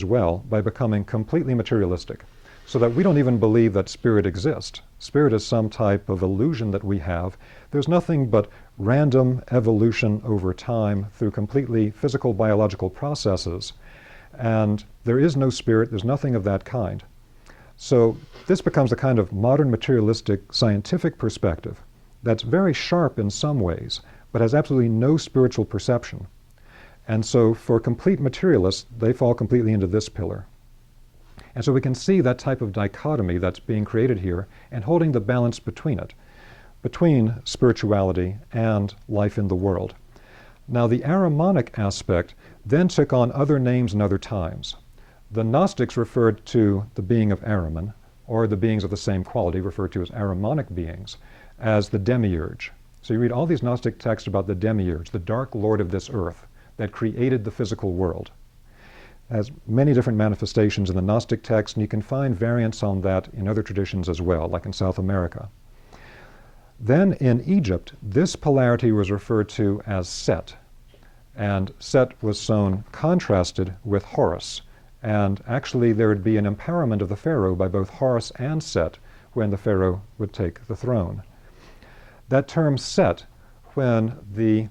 as well by becoming completely materialistic, so that we don't even believe that spirit exists. Spirit is some type of illusion that we have. There's nothing but random evolution over time through completely physical biological processes, and there is no spirit, there's nothing of that kind. So this becomes a kind of modern materialistic scientific perspective that's very sharp in some ways, but has absolutely no spiritual perception. And so for complete materialists, they fall completely into this pillar. And so we can see that type of dichotomy that's being created here and holding the balance between it, between spirituality and life in the world. Now the Ahrimanic aspect then took on other names in other times. The Gnostics referred to the being of Ahriman, or the beings of the same quality referred to as Ahrimanic beings, as the demiurge. So you read all these Gnostic texts about the demiurge, the dark lord of this earth that created the physical world. It has many different manifestations in the Gnostic text, and you can find variants on that in other traditions as well, like in South America. Then in Egypt, this polarity was referred to as Set, and Set was contrasted with Horus, and actually there would be an empowerment of the pharaoh by both Horus and Set when the pharaoh would take the throne. That term Set, when the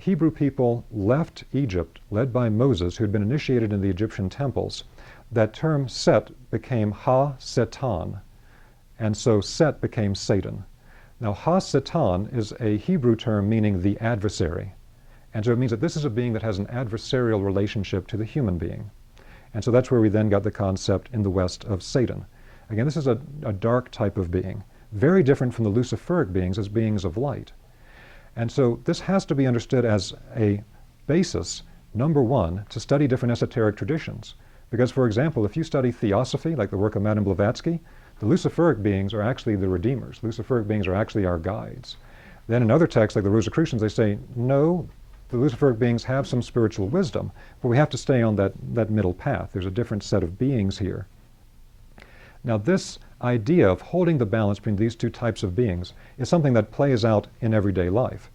Hebrew people left Egypt, led by Moses, who had been initiated in the Egyptian temples, that term Set became Ha-Satan, and so Set became Satan. Now Ha-Satan is a Hebrew term meaning the adversary, and so it means that this is a being that has an adversarial relationship to the human being. And so that's where we then got the concept in the West of Satan. Again, this is a dark type of being, very different from the Luciferic beings as beings of light. And so this has to be understood as a basis, number one, to study different esoteric traditions. Because, for example, if you study Theosophy, like the work of Madame Blavatsky, the Luciferic beings are actually the redeemers. Luciferic beings are actually our guides. Then in other texts, like the Rosicrucians, they say, no, the Luciferic beings have some spiritual wisdom, but we have to stay on that middle path. There's a different set of beings here. Now this idea of holding the balance between these two types of beings is something that plays out in everyday life.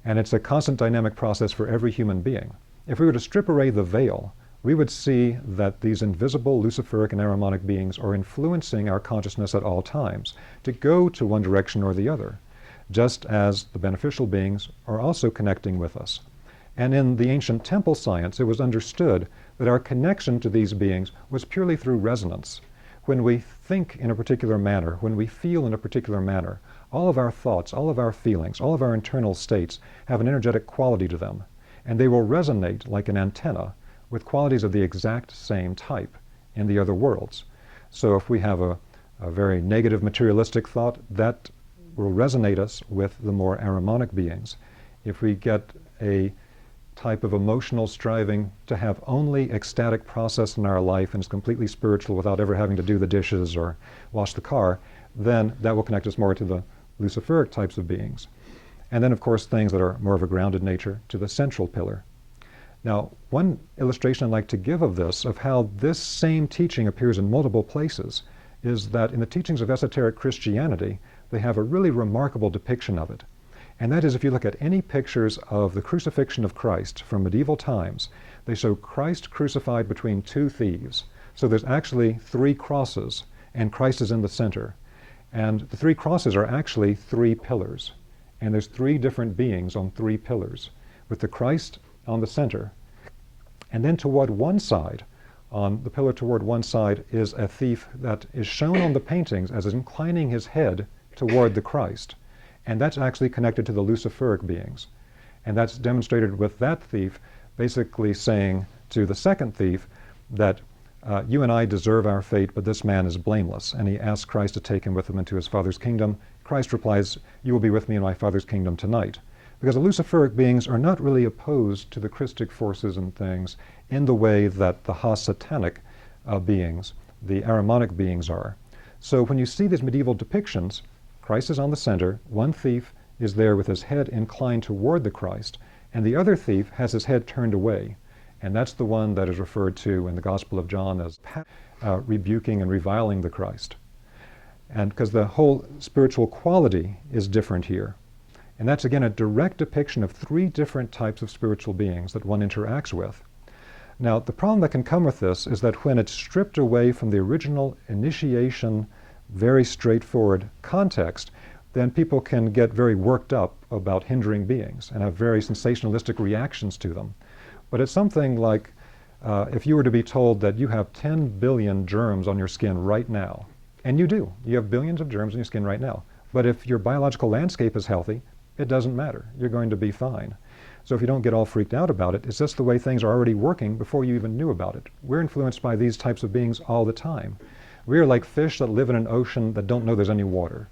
And it's a constant dynamic process for every human being. If we were to strip away the veil, we would see that these invisible Luciferic and Ahrimanic beings are influencing our consciousness at all times to go to one direction or the other, just as the beneficial beings are also connecting with us. And in the ancient temple science, it was understood that our connection to these beings was purely through resonance. When we think in a particular manner, when we feel in a particular manner, all of our thoughts, all of our feelings, all of our internal states have an energetic quality to them, and they will resonate like an antenna with qualities of the exact same type in the other worlds. So if we have a very negative materialistic thought, that will resonate us with the more Ahrimanic beings. If we get a type of emotional striving to have only ecstatic process in our life and is completely spiritual without ever having to do the dishes or wash the car, then that will connect us more to the Luciferic types of beings. And then, of course, things that are more of a grounded nature to the central pillar. Now, one illustration I'd like to give of this, of how this same teaching appears in multiple places, is that in the teachings of esoteric Christianity, they have a really remarkable depiction of it. And that is, if you look at any pictures of the crucifixion of Christ from medieval times, they show Christ crucified between two thieves. So there's actually three crosses, and Christ is in the center. And the three crosses are actually three pillars. And there's three different beings on three pillars, with the Christ on the center. And then toward one side, on the pillar toward one side, is a thief that is shown on the paintings as inclining his head toward the Christ. And that's actually connected to the Luciferic beings. And that's demonstrated with that thief basically saying to the second thief that you and I deserve our fate, but this man is blameless. And he asks Christ to take him with him into his Father's kingdom. Christ replies, you will be with me in my Father's kingdom tonight. Because the Luciferic beings are not really opposed to the Christic forces and things in the way that the Ha-Satanic beings, the Ahrimanic beings are. So when you see these medieval depictions, Christ is on the center, one thief is there with his head inclined toward the Christ, and the other thief has his head turned away. And that's the one that is referred to in the Gospel of John as rebuking and reviling the Christ. And because the whole spiritual quality is different here. And that's again a direct depiction of three different types of spiritual beings that one interacts with. Now, the problem that can come with this is that when it's stripped away from the original initiation, very straightforward context, then people can get very worked up about hindering beings and have very sensationalistic reactions to them. But it's something like if you were to be told that you have 10 billion germs on your skin right now, and you do, you have billions of germs on your skin right now, but if your biological landscape is healthy, it doesn't matter. You're going to be fine. So if you don't get all freaked out about it, it's just the way things are already working before you even knew about it. We're influenced by these types of beings all the time. We are like fish that live in an ocean that don't know there's any water.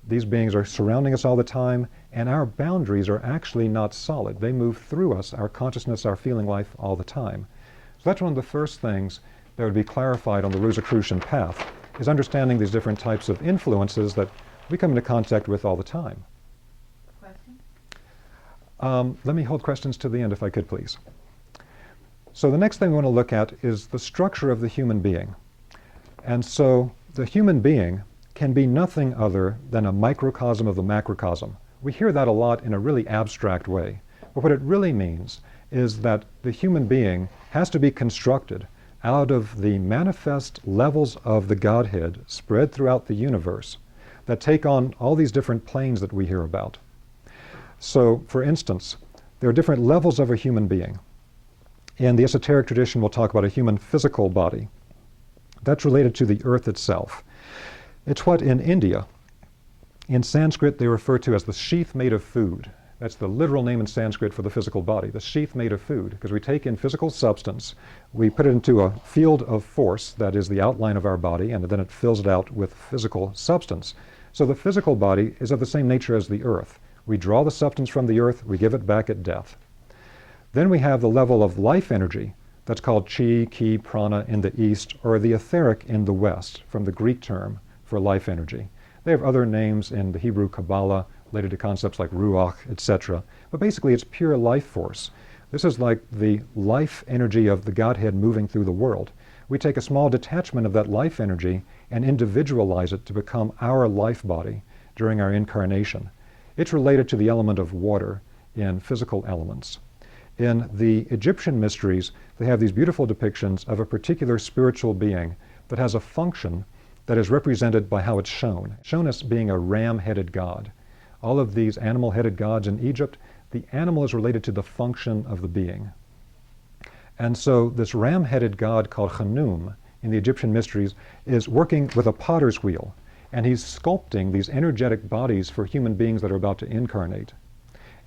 These beings are surrounding us all the time, and our boundaries are actually not solid. They move through us, our consciousness, our feeling life, all the time. So that's one of the first things that would be clarified on the Rosicrucian path, is understanding these different types of influences that we come into contact with all the time. Let me hold questions to the end if I could, please. So the next thing we want to look at is the structure of the human being. And so the human being can be nothing other than a microcosm of the macrocosm. We hear that a lot in a really abstract way. But what it really means is that the human being has to be constructed out of the manifest levels of the Godhead spread throughout the universe that take on all these different planes that we hear about. So, for instance, there are different levels of a human being. In the esoteric tradition, we'll talk about a human physical body. That's related to the earth itself. It's what in India, in Sanskrit, they refer to as the sheath made of food. That's the literal name in Sanskrit for the physical body, the sheath made of food, because we take in physical substance, we put it into a field of force that is the outline of our body, and then it fills it out with physical substance. So the physical body is of the same nature as the earth. We draw the substance from the earth, we give it back at death. Then we have the level of life energy, that's called chi, ki, prana in the East, or the etheric in the West, from the Greek term for life energy. They have other names in the Hebrew Kabbalah related to concepts like ruach, etc. But basically it's pure life force. This is like the life energy of the Godhead moving through the world. We take a small detachment of that life energy and individualize it to become our life body during our incarnation. It's related to the element of water in physical elements. In the Egyptian mysteries, they have these beautiful depictions of a particular spiritual being that has a function that is represented by how it's shown as being a ram-headed god. All of these animal-headed gods in Egypt, the animal is related to the function of the being. And so this ram-headed god called Khnum in the Egyptian mysteries is working with a potter's wheel, and he's sculpting these energetic bodies for human beings that are about to incarnate.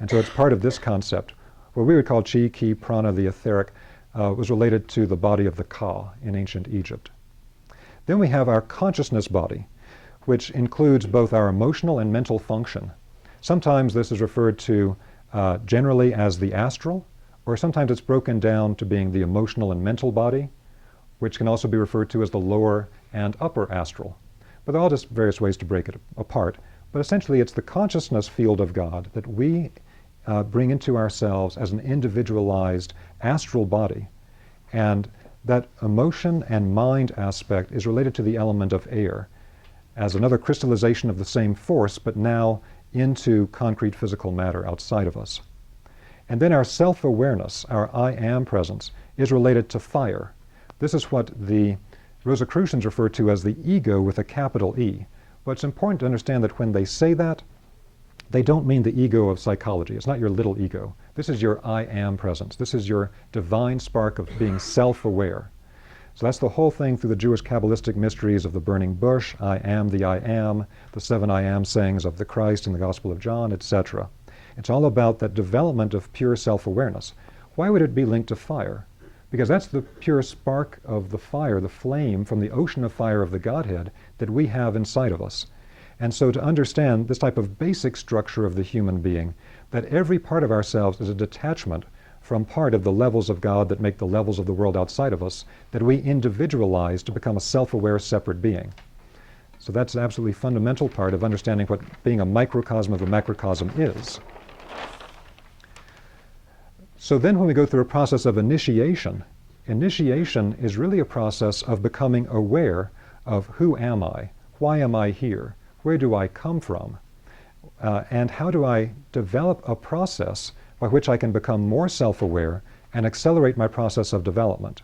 And so it's part of this concept. What we would call chi, ki, prana, the etheric, was related to the body of the Ka in ancient Egypt. Then we have our consciousness body, which includes both our emotional and mental function. Sometimes this is referred to generally as the astral, or sometimes it's broken down to being the emotional and mental body, which can also be referred to as the lower and upper astral. But there are all just various ways to break it apart. But essentially it's the consciousness field of God that we bring into ourselves as an individualized astral body. And that emotion and mind aspect is related to the element of air as another crystallization of the same force, but now into concrete physical matter outside of us. And then our self-awareness, our I am presence, is related to fire. This is what the Rosicrucians refer to as the ego with a capital E. But it's important to understand that when they say that, they don't mean the ego of psychology. It's not your little ego. This is your I am presence. This is your divine spark of being self-aware. So that's the whole thing through the Jewish Kabbalistic mysteries of the burning bush, I am the I am, the 7 I am sayings of the Christ in the Gospel of John, etc. It's all about that development of pure self-awareness. Why would it be linked to fire? Because that's the pure spark of the fire, the flame from the ocean of fire of the Godhead that we have inside of us. And so to understand this type of basic structure of the human being, that every part of ourselves is a detachment from part of the levels of God that make the levels of the world outside of us, that we individualize to become a self-aware separate being. So that's an absolutely fundamental part of understanding what being a microcosm of a macrocosm is. So then when we go through a process of initiation, initiation is really a process of becoming aware of who am I, why am I here, where do I come from, and how do I develop a process by which I can become more self-aware and accelerate my process of development.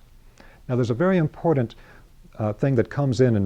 Now there's a very important thing that comes in